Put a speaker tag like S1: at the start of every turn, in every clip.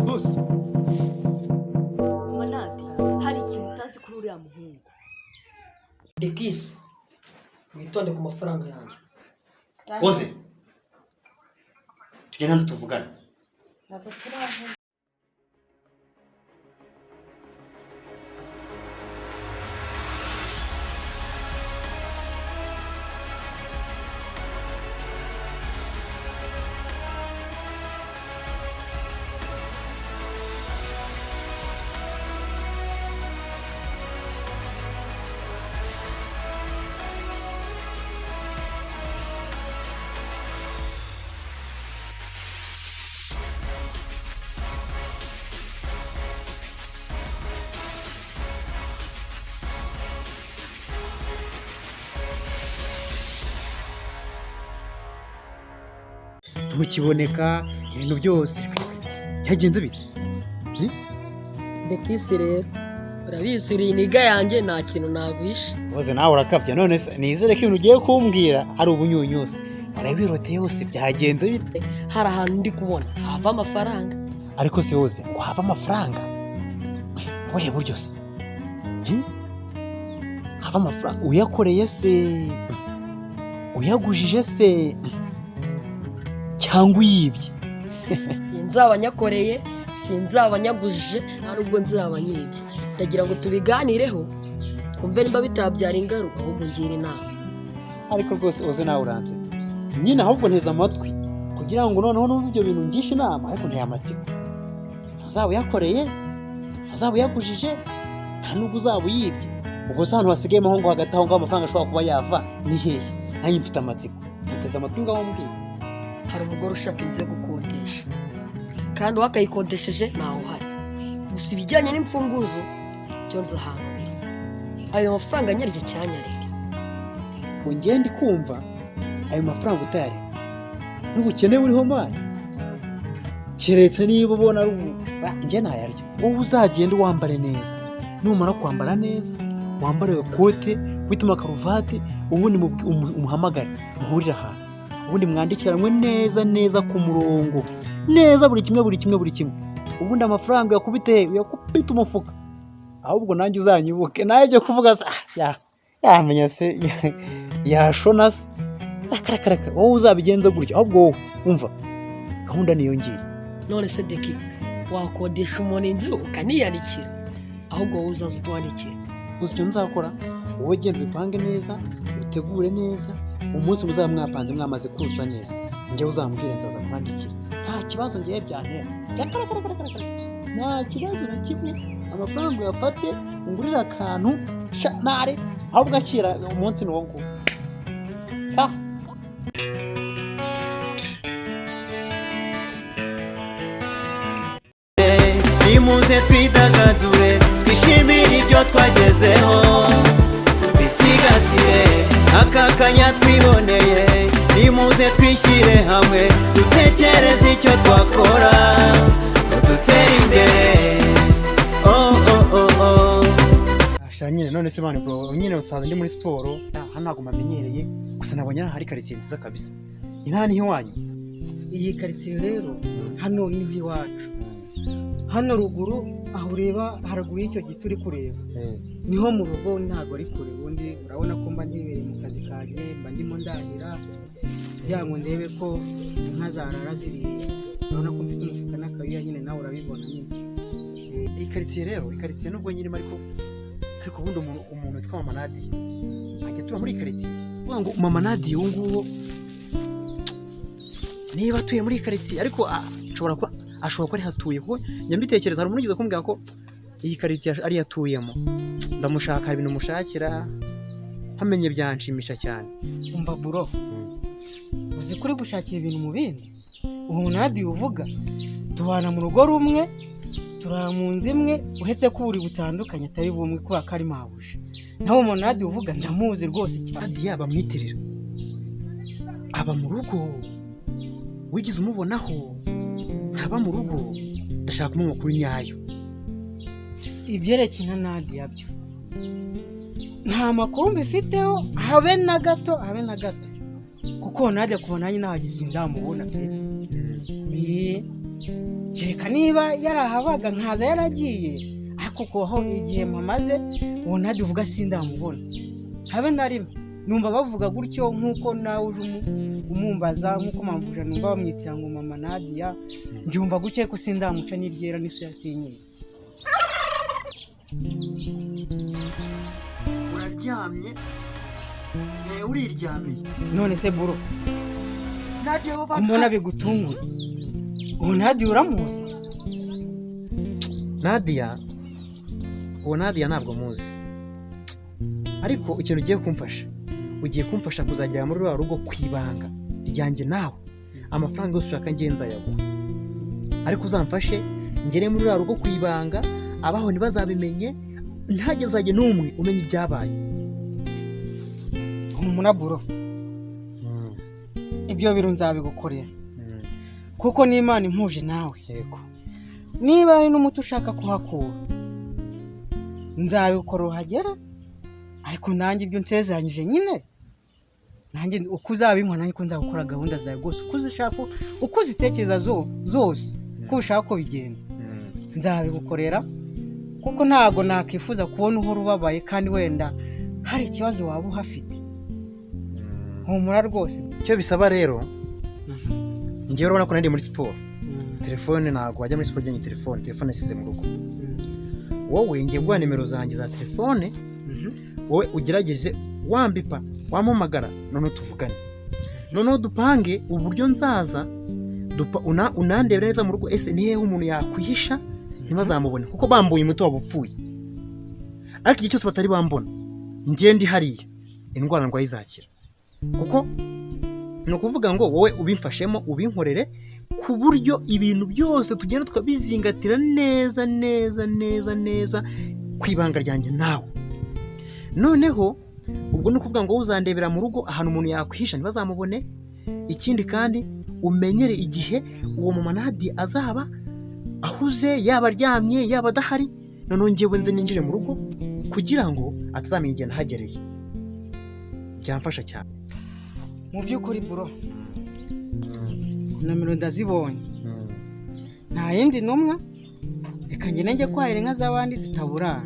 S1: Boss. Manati, hari ikintu utazi kuri uriya muhungu.
S2: Dekisi, witonde ku mafaranga yanjye.
S3: Oze. Tugenda hanze tuvugana.
S1: Ntabwo turaho.
S4: ntukiboneka ibintu byose cyagenze bite?
S2: Dekisi rero urabizi iri niga yanjye nta kintu naguhisha.
S4: Boze nawe urakabya none nizere ko ibintu ugiye kumbwira hari ubunyunyusi arabiroteye yose byagenze bite?
S2: Hari ahantu ndi kubona hava amafaranga.
S4: Ariko se woze ngo hava amafaranga wowe buryo se hava amafaranga uyakoreye se uyagujije se cyangwa uyibye?
S2: Sinzabanyakoreye sinzabanyagujije arubwo nzabanyibye. Ndagira ngo tubiganireho kumve niba bitabyara ingaruka ahubwo ngira inama.
S4: Ariko rwose woze nawe uransetse nyine ahubwo nteza amatwi kugira ngo noneho numve ibyo bintu ngishe inama ariko ntiyamatsiko. Uzaba uyakoreye uzaba uyagujije nta nubwo uzaba uyibye. Ubwo se ahantu hasigayemo aho ngo hagati aho ngo amafaranga ashobora kuba yava ni hehe? Nanjye mfite amatsiko nteza amatwi ngaho mbwira.
S2: Hari umugore ushaka inzu yo gukodesha kandi wakayikodesheje ntawe uhari. Gusa ibijyanye n'imfunguzo byo nzi ahantu biri. Ayo mafaranga nyaryo cyanyareke.
S4: Ngo ngende kumva ayo mafaranga utari n'ubukene buriho mani keretse niba ubona ari njye ntayarya. Wowe uzagenda wambare neza numara kwambara neza wambare kote wituma karuvati ubundi umuhamagare muhurira ahantu ubundi mwandikiranwe neza ku murongo neza buri kimwe ubundi amafaranga yakubite umufuka. Ahubwo nanjye uzanyibuke nayo byo kuvuga yamenya se yashona se akaraka wowe uzabigenza gutyo. Ahubwo wowe umva gahunda niyo ngiye.
S2: None se Deki wakodesha umuntu inzu ukaniyanikira ahubwo wowe uzaza utwandikira.
S4: Gusa icyo nzakora wowe genda ubipange neza utegure neza umunsi muzaba mwapanze mwamaze kuzuza neza njye uzambwire nzaza kwandikira. Nta kibazo ngiye byantera nta kibazo na kimwe. Amafaranga uyafate ungurira akantu nare ahubwo akira umunsi n'uwo nguwo sawa.
S5: nimuze twidagadure twishimire ibyo twagezeho twisigasire aka kanya twiboneye. nimuze twishyire hamwe dutekereze icyo twakora dutere imbere.
S4: nyine none se bane bro nyine usanze ndi muri siporo hano ntabwo mamenyereye gusa nabonye hari karitsiye nziza kabisa. Ina niho iwanyu?
S6: Iyi karitsiye rero hano niho iwacu. Hano ruguru aho ureba haraguru y'icyo giti uri kureba niho mu rugo ntabwo ari kure. Ubundi urabona ko mba ndibereye mu kazi kanjye mba ndimo ndahira kugira ngo ndebe ko inka zarara ziriye. Urabona ko mfite umufuka n'akayuya nyine nawe urabibona nyine.
S4: Iyi karitsiye rero ikaritsiye nubwo nyirimo ariko ubundi umuntu witwa mama Nadia ajya tuba muri karitsiye. Uvuga ngo mama Nadia uwo nguwo niba atuye muri karitsiye ariko ashobora kuba ari hatuye kuko nyambitekereza. Hari umuntu ugize kumbwira ko iyi karitsiye ari yatuyemo. Ndamushaka hari ibintu mushakira hamenye byanshimisha cyane.
S6: Umva bro uzi kuri gushakira ibintu mu bindi. Ubu Nadia uvuga tubana mu rugo rumwe turara mu nzu imwe uretse ko buri butandukanye atari bumwe kubera ko ari mabuje. Naho umuntu Nadia uvuga ndamuzi rwose cyane.
S4: Nadia bamwitirira aba mu rugo wigize umubonaho ntaba mu rugo. Ndashaka kumenya amakuru nyayo.
S6: Ibyerekeye na Nadia byo nta makuru mbifiteho habe na gato kuko nadia kuva nanjye nahageze sindamubona pe. Kereka niba yarahabaga nkaza yaragiye, ariko ko aho igihe mpamaze uwo nadia uvuga sindamubona habe na rimwe. Numva bavuga gutyo nk'uko nawe uje umumbaza nk'uko mpamvu numva bamwitira ngo mama Nadia, mbyumva gutya ko sindamuca n'iryera n'iso yasinyiye.
S4: uraryamye uriryamiye
S6: None se buro
S4: Nadia baba
S6: kumbona bigutunguye, uwo Nadia uramuzi?
S4: Nadia, uwo Nadia ntabwo muzi, ariko ikintu ugiye kumfasha kuzagera muri rwa rugo kwibanga ryanjye nawe. Amafaranga yose ushaka ngenza yaguha, ariko uzamfashe ngere muri rwa rugo kwibanga, abaho ntibazabimenye, ntagezage n'umwe umenye ibyabaye.
S6: Umunaburo ibyo biro nzabigukorera kuko n'Imana impuje nawe.
S4: Yego,
S6: niba ari n'umuti ushaka kuhakura nzabikora uhagera, ariko nanjye ibyo nsezeranyije nyine nanjye uko uzabinkwa nanjye ko nzagukora gahunda zawe rwose uko uzishaka, uko uzitekereza zose ko ushaka ko bigenda nzabigukorera, kuko ntago nakifuza kubona uhora ubabaye kandi wenda hari ikibazo waba uhafite. Humura rwose.
S4: icyo bisaba rero ngiye urabona ko nari muri siporo, telefone ntago wajya muri siporo ujyanye telefone yasize mu rugo. Wowe ngiye guha nimero zanjye za telefone, wowe ugerageze wambipa wampamagara, noneho tuvugane, noneho dupange uburyo nzaza unandebera neza mu rugo. Ese ni hehe umuntu yakwihisha ntibazamubone, kuko bambuye umuti waba upfuye. Ariko igihe cyose batari bambona ngiye ndi hariya, indwara ndwaye izakira. Kuko ni ukuvuga ngo wowe ubimfashemo ubinkorere ku buryo ibintu byose tugenda tukabizingatira neza neza neza neza ku ibanga ryanjye nawe. Noneho ubwo ni ukuvuga ngo uzandebera mu rugo ahantu umuntu yakwihisha ntibazamubone. Ikindi kandi umenyere igihe uwo mama Nadia azaba ahuze, yaba aryamye yaba adahari, noneho ngewe nze ninjire mu rugo kugira ngo atazamenya igihe nahagereye. Byamfasha cyane
S6: Mu by'ukuri buro nomero ndazibonye, nta yindi numwe, reka njye njye kwahira inka z'abandi zitaburana.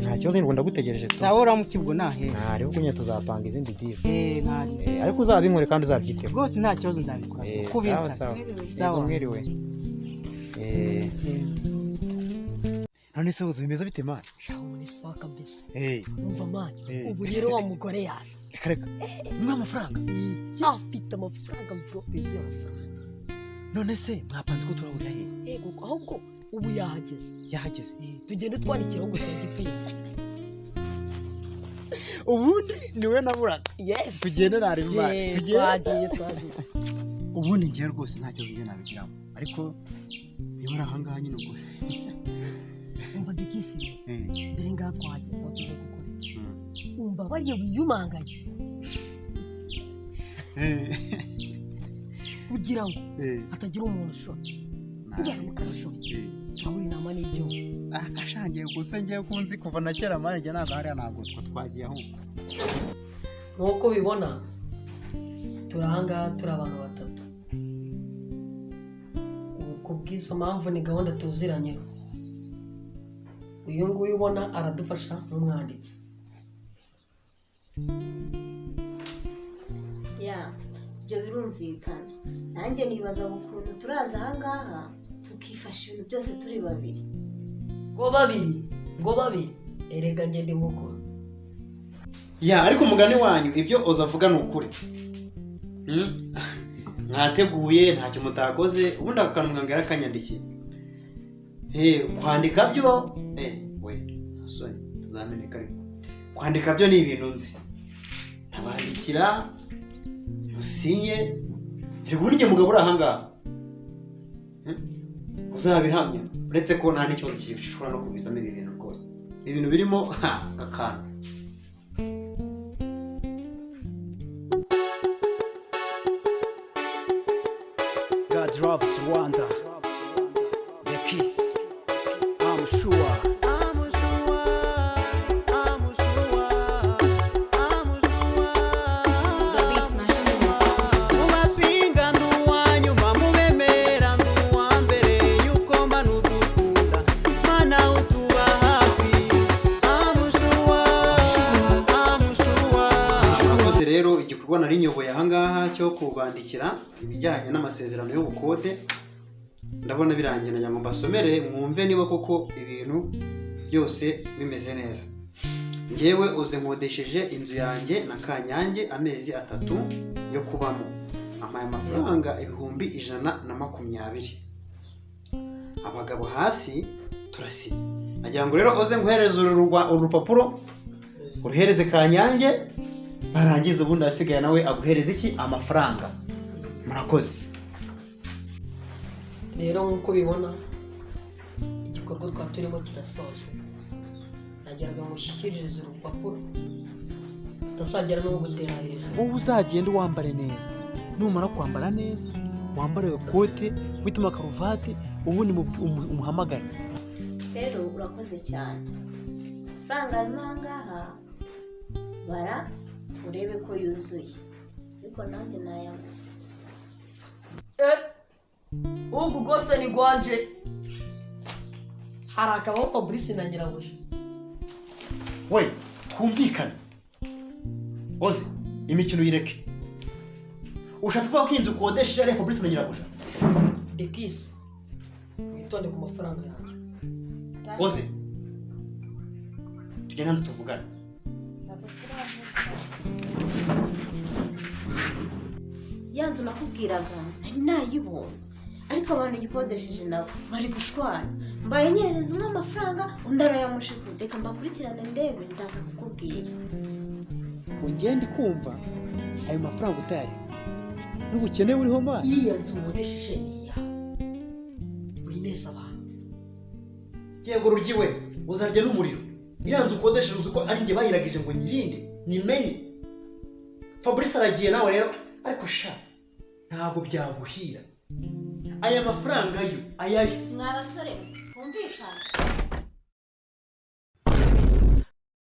S4: nta kibazo ngo ndagutegereje.
S6: Sawura mu kibugo nahe
S4: ntari ubwo nyine tuzapanga izindi deal.
S6: ntari
S4: ariko uzabinkore kandi uzabyiteho
S6: rwose, nta kibazo nzabikora kuko ubinsa.
S4: Sawa mwiriwe. None se uzi bimeze bite mani?
S2: shaho ni sawa kabisa.
S4: Eh,
S2: Umva mani, ubu rero wa mugore yaje
S4: reka mwa amafaranga.
S2: afite amafaranga mvuro yuzuye amafaranga.
S4: None se mwapanze ko turahurira he?
S2: Yego, ahubwo ubu yahageze.
S4: Yahageze.
S2: Tugende twandikira ngo tugipfire.
S4: Ubundi niwe naburaga.
S2: Yes.
S4: Tugende nari mani.
S2: Twagiye.
S4: Ubundi ngiye rwose nta kibazo ngiye nabigiramo. Ariko niba ari ahangaha nyine ubwo.
S2: Umva dikisi. Dore ngaha twageze aho tujya gukora. Umva bariye wiyumanganye. Kugira ngo hatagira umuntu ushora. Kugira ngo karashora. Turabura inama n'ibyo.
S4: Akashangiye gusa ngiye kunzi kuva na kera mani njye ntabwo hariya ntabwo twagiye aho.
S2: Nk'uko ubibona turanga turi abantu batatu. Ku bw'izo mpamvu ni gahunda tuziranyeho. Uyu nguyu ubona aradufasha nk'umwanditsi.
S3: ibyo birumvikana. Nanjye nibaza ukuntu turaza ahangaha tukifasha ibintu byose turi babiri.
S2: Ngo babiri erega njye ndi mukuru.
S4: Ariko umugani wanyu ibyo uzavuga ni ukuri. Mwateguye ntacyo mutakoze, ubundi ako kantu mwangara akanyandikiye. Kwandika byo we asoni tuzameneka, ariko kwandika byo ni ibintu nzi. Ntabandikira usinye rero uburyo mugabo ahangaha uzabihamya, uretse ko nta n'ikibazo gishobora no kubizamo ibi bintu rwose. Ibintu birimo gakana.
S5: God loves Rwanda. The kiss. I'm sure.
S4: kubandikira ibijyanye n'amasezerano y'ubukode ndabona birangiye na ngo mbasomere mwumve niba koko ibintu byose bimeze neza. Ngewe uze nkodesheje inzu yanjye na Kanyange amezi 3 yo kubamo, amaye amafaranga 120. Abagabo hasi turasinya. Nagira ngo rero uze nguhereze urupapuro uruhereze Kanyange, barangiza ubundi asigaye nawe aguhereza iki amafaranga. Murakoze.
S2: Rero nk'uko bibona igikorwa twaturimo kirasoje. Nagira ngo mushyikirize urupapuro utazagera no gutera hejuru.
S4: Wowe uzagenda wambare neza, numara kwambara neza wambare kote wituma karuvati ubundi umuhamagara.
S3: rero urakoze cyane. Franga arimo bara urebe ko yuzuye, ariko nanjye nayabuze.
S2: Ubu gose ni gwanje harakabaho Fabrice na Nyirabuja.
S4: We twumvikane oze imikino yireke. Ushatse kuba kwinzu kodesha ari Fabrice na Nyirabuja?
S2: Dekisi witonde ku mafaranga yanjye.
S4: Oze tugenda nzu tuvugana.
S3: Yanzu nakubwiraga nayibonye, ariko abantu gikodesheje nabo bari gushwana. Mbaye nyereza umwe amafaranga undi arayamushikuza. Reka mbakurikirane ndebe ndaza kukubwira.
S4: Ugende kumva ayo mafaranga utari n'ubukene buriho mwana.
S2: Iya nzu nkodesheje niya wineza abantu.
S4: Yego rugiwe uzarya n'umuriro. Iriya nzu ukodesheje uzi ko ari njye bayiragije ngo nyirinde nimenye. Fabrice aragiye nawe rero, ariko sha ntabwo byaguhira. Aya mafaranga yo ayayo.
S3: Mwabasore kumvikana.